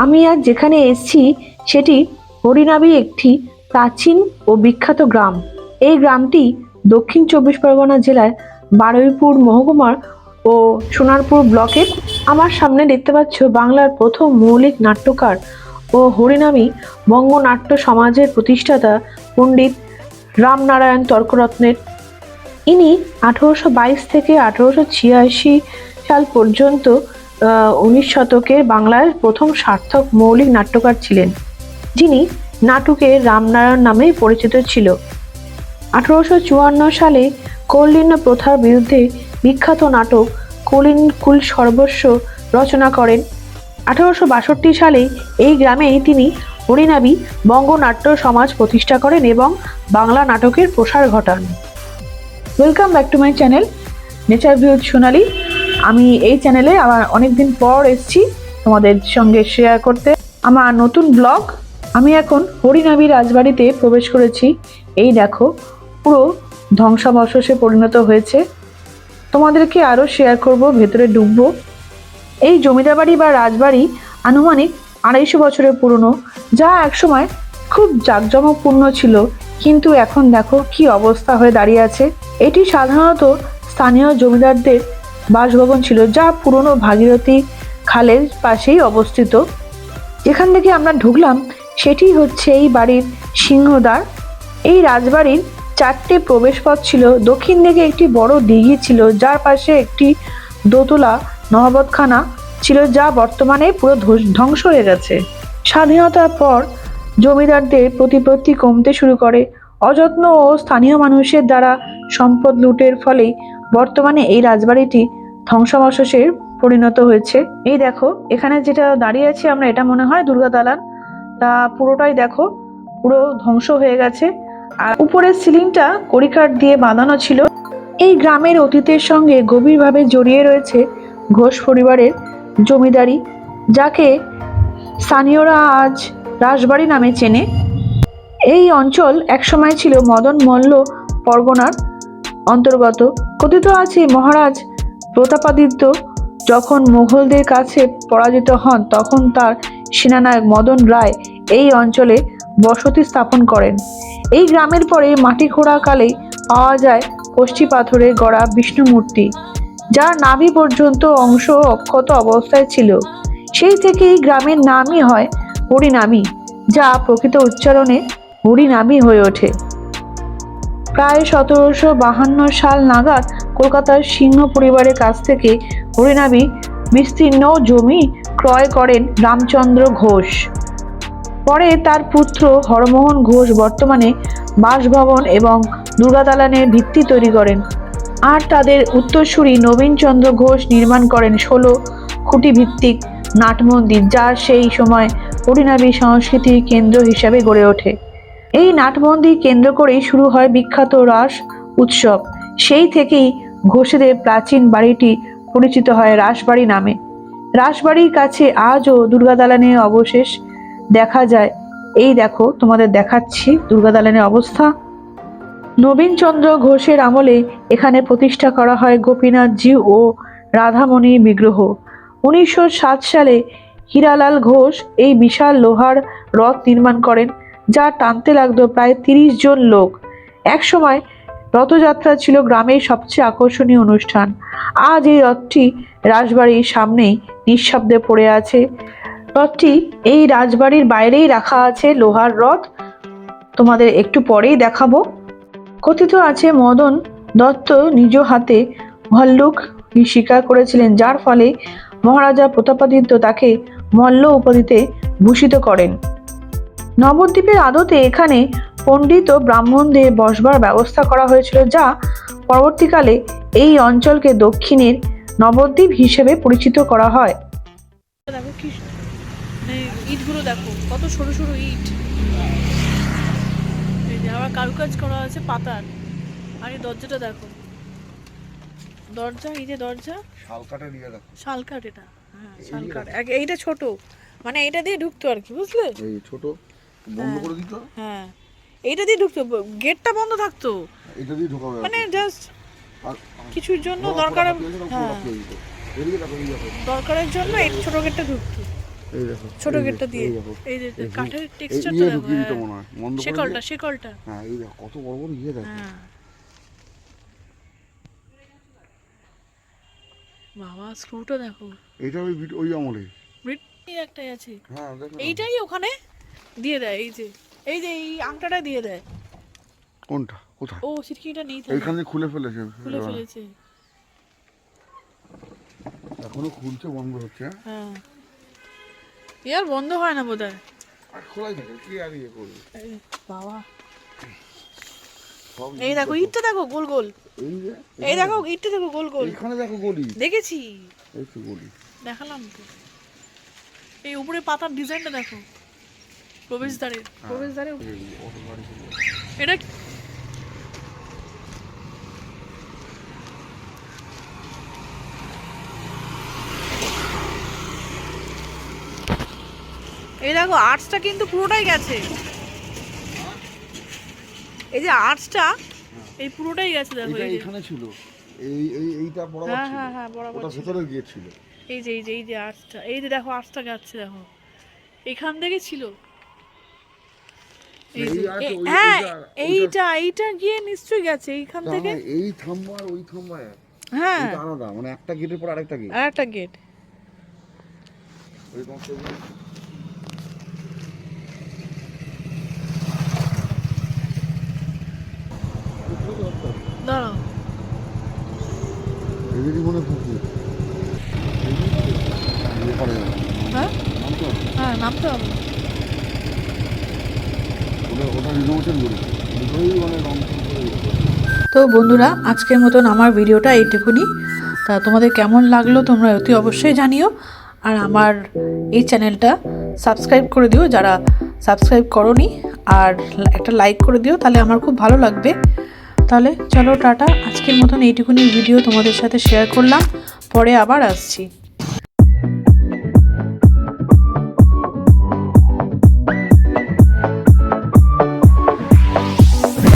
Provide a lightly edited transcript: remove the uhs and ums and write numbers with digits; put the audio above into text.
আমি আজ যেখানে এসেছি সেটি হরিনাবি, একটি প্রাচীন ও বিখ্যাত গ্রাম। এই গ্রামটি দক্ষিণ চব্বিশ পরগনা জেলার বারুইপুর মহকুমার ও সোনারপুর ব্লকের। আমার সামনে দেখতে পাচ্ছ বাংলার প্রথম মৌলিক নাট্যকার ও হরিনামী বঙ্গনাট্য সমাজের প্রতিষ্ঠাতা পণ্ডিত রামনারায়ণ তর্করত্নের। ইনি 1822 থেকে 1886 সাল পর্যন্ত 19 শতকের বাংলার প্রথম সার্থক মৌলিক নাট্যকার ছিলেন, যিনি নাটকে রামনারায়ণ নামে পরিচিত ছিল। 1854 সালে কৌলীন্য প্রথার বিরুদ্ধে বিখ্যাত নাটক কৌলীন কুল সর্বস্ব রচনা করেন। 1862 সালে এই গ্রামেই তিনি হরিনাবি বঙ্গনাট্য সমাজ প্রতিষ্ঠা করেন এবং বাংলা নাটকের প্রসার ঘটান। Welcome back to my channel nature view Sonali. আমি এই চ্যানেলে আবার অনেকদিন পর এসেছি তোমাদের সঙ্গে শেয়ার করতে আমার নতুন ব্লগ। আমি এখন হরিনাবি রাজবাড়িতে প্রবেশ করেছি। এই দেখো, পুরো ধ্বংসাবশেষে পরিণত হয়েছে। তোমাদেরকে আরও শেয়ার করব, ভেতরে ঢুকবো। এই জমিদার বাড়ি বা রাজবাড়ি আনুমানিক 250 বছরের পুরনো, যা একসময় খুব জাঁকজমকপূর্ণ ছিল, কিন্তু এখন দেখো কি অবস্থা হয়ে দাঁড়িয়ে আছে। এটি সাধারণত স্থানীয় জমিদারদের বাসভবন ছিল, যা পুরনো ভাগীরথী খালের পাশেই অবস্থিত। যেখান থেকে আমরা ঢুকলাম সেটি হচ্ছে এই বাড়ির সিংহদ্বার। এই রাজবাড়ির 4টে প্রবেশপথ ছিল। দক্ষিণ দিকে একটি বড় দিঘি ছিল, যার পাশে একটি দোতলা নহবতখানা ছিল, যা বর্তমানে পুরো ধ্বংস হয়ে গেছে। স্বাধীনতার পর জমিদারদের প্রতিপত্তি কমতে শুরু করে। অযত্ন ও স্থানীয় মানুষের দ্বারা সম্পদ লুটের ফলে বর্তমানে এই রাজবাড়িটি ধ্বংসাবশেষে পরিণত হয়েছে। এই দেখো, এখানে যেটা দাঁড়িয়ে আছি আমরা, এটা মনে হয় দুর্গা দালান। তা পুরোটাই দেখো পুরো ধ্বংস হয়ে গেছে। আর উপরের সিলিংটা কড়িকাঠ দিয়ে বাঁধানো ছিল। এই গ্রামের অতীতের সঙ্গে গভীরভাবে জড়িয়ে রয়েছে ঘোষ পরিবারের জমিদারি, যাকে স্থানীয়রা আজ রাসবাড়ি নামে চেনে। এই অঞ্চল একসময় ছিল মদন মল্ল পরগনার অন্তর্গত। কথিত আছে মহারাজ প্রতাপাদিত্য যখন মুঘলদের কাছে পরাজিত হন, তখন তার সেনানায়ক মদন রায় এই অঞ্চলে বসতি স্থাপন করেন। এই গ্রামের পরে মাটি খোঁড়া কালে পাওয়া যায় কষ্টি পাথরে গড়া বিষ্ণু মূর্তি, যার নাভি পর্যন্ত অংশ অক্ষত অবস্থায় ছিল। সেই থেকে এই গ্রামের নামই হয় হরিনাবি, যা প্রকৃত উচ্চারণে হরিনাবি হয়ে ওঠে। প্রায় 1752 সাল নাগাদ কলকাতার সিংহ পরিবারের কাছ থেকে হরিনাবি বিস্তীর্ণ জমি ক্রয় করেন রামচন্দ্র ঘোষ। পরে তার পুত্র হরমোহন ঘোষ বর্তমানে বাসভবন এবং দুর্গা দালানের ভিত্তি তৈরি করেন। আর তাদের উত্তরসূরি নবীনচন্দ্র ঘোষ নির্মাণ করেন 16 খুঁটি ভিত্তিক নাটমন্দির, যা সেই সময় হরিনাবি সংস্কৃতির কেন্দ্র হিসাবে গড়ে ওঠে। এই নাটমন্দির কেন্দ্র করেই শুরু হয় বিখ্যাত রাস উৎসব। সেই থেকেই ঘোষেদের প্রাচীন বাড়িটি পরিচিত হয় রাসবাড়ি নামে। রাসবাড়ির কাছে আজও দুর্গা দালানের অবশেষ দেখা যায়। এই দেখো, তোমাদের দেখাচ্ছি দুর্গা দালানের অবস্থা। নবীনচন্দ্র ঘোষের আমলে এখানে প্রতিষ্ঠা করা হয় গোপীনাথজি ও রাধামণির বিগ্রহ। 1907 সালে হীরালাল ঘোষ এই বিশাল লোহার রথ নির্মাণ করেন, যা টানতে লাগতো প্রায় 30 জন লোক। একসময় রথযাত্রা ছিল গ্রামের সবচেয়ে আকর্ষণীয় অনুষ্ঠান। আজ এই রথটি রাজবাড়ির সামনেই নিঃশব্দে পড়ে আছে। রথটি এই রাজবাড়ির বাইরেই রাখা আছে, লোহার রথ। তোমাদের একটু পরেই দেখাবো। কথিত আছে মদন দত্ত নিজ হাতে ভল্লুক শিকার করেছিলেন, যার ফলে মহারাজা প্রতাপাদিত্য তাকে মল্ল উপাধিতে ভূষিত করেন। নবদ্বীপের আদতে এখানে পণ্ডিত ও ব্রাহ্মণদের বসবার ব্যবস্থা করা হয়েছিল, যা পরবর্তীকালে এই অঞ্চলকে দক্ষিণের নবদ্বীপ হিসেবে পরিচিত করা হয়। দেখো কি ইটগুলো, দেখো কত সরু সরু ইট। আবার কারুকাজ করা আছে পাতার। আর এই দরজাটা দেখো, দরজা, এই যে দরজা শালকাঠের, দেখো শালকাঠ, এটা হ্যাঁ শালকাঠ। এইটা ছোট, মানে এইটা দিয়ে ঢুকতো আর কি, বুঝলে? এই ছোট বন্ধ করে দিত। হ্যাঁ, এইটা দিয়ে ঢুকতো, গেটটা বন্ধ থাকতো, এটা দিয়ে ঢোকা হবে মানে জাস্ট কিছুর জন্য দরকার। হ্যাঁ, দরকারের জন্য এই ছোট গেটটা ঢুকতো। এই দেখো ছোট গেটটা দিয়ে এই যে কাঠের টেক্সচারটা দেখো গ্রিলটা মনে হয় বন্ধ করে শেকলটা হ্যাঁ এই দেখো কত বড় বড় ইয়ে দেখো হ্যাঁ বাবা স্ক্রুটা দেখো এটা ওই আমলে ব্রিটনি একটাই আছে হ্যাঁ দেখো এইটাই ওখানে দিয়ে দেয় এই যে এই আংটাটা দিয়ে দেয় কোনটা কোথায় ও সিটকিটা নেই তো এইখানে খুলে ফেলেছে এখনো খুলছে বন্ধ হচ্ছে হ্যাঁ ইয়ার বন্ধ হয় না বোধহয় আর খোলাই থাকে কি আর ইয়ে করবে বাবা এই দেখো ইটটা দেখো গোল গোল এই দেখো ইটটা দেখো গোল গোল এখানে দেখো গলি দেখেছি এই তো গলি দেখালাম তো এই উপরে পাতার ডিজাইনটা দেখো প্রবেশদ্বারে এটা এই দেখো আর্টসটা কিন্তু পুরোটাই গেছে এই যে আর্টসটা এই পুরোটাই গেছে দেখো এটা এখানে ছিল এইটা বরাবর ছিল হ্যাঁ বরাবর ওটা ভেতরে গিয়ে ছিল এই যে আর্টসটা এই যে দেখো আর্টসটা যাচ্ছে দেখো এখান থেকে ছিল হ্যাঁ এইটা গিয়ে নিশ্চয়ই গেছে এইখান থেকে এই থাম্বা আর ওই থাম্বা হ্যাঁ এটা আলাদা মানে একটা গেটের পর আরেকটা গেট আরেকটা গেট ওই তোমার দাঁড়াও এদিকে মনে পুকুর হ্যাঁ হ্যাঁ নামতে হবে ওটা রিনোভেশন করি দুটোই মানে রং তো বন্ধুরা আজকের মতন আমার ভিডিওটা এইটুকুনি তা তোমাদের কেমন লাগলো তোমরা অতি অবশ্যই জানিও আর আমার এই চ্যানেলটা সাবস্ক্রাইব করে দিও যারা সাবস্ক্রাইব করোনি আর একটা লাইক করে দিও তাহলে আমার খুব ভালো লাগবে তাহলে চলো টাটা আজকের মতন এইটুকুনি ভিডিও তোমাদের সাথে শেয়ার করলাম পরে আবার আসছি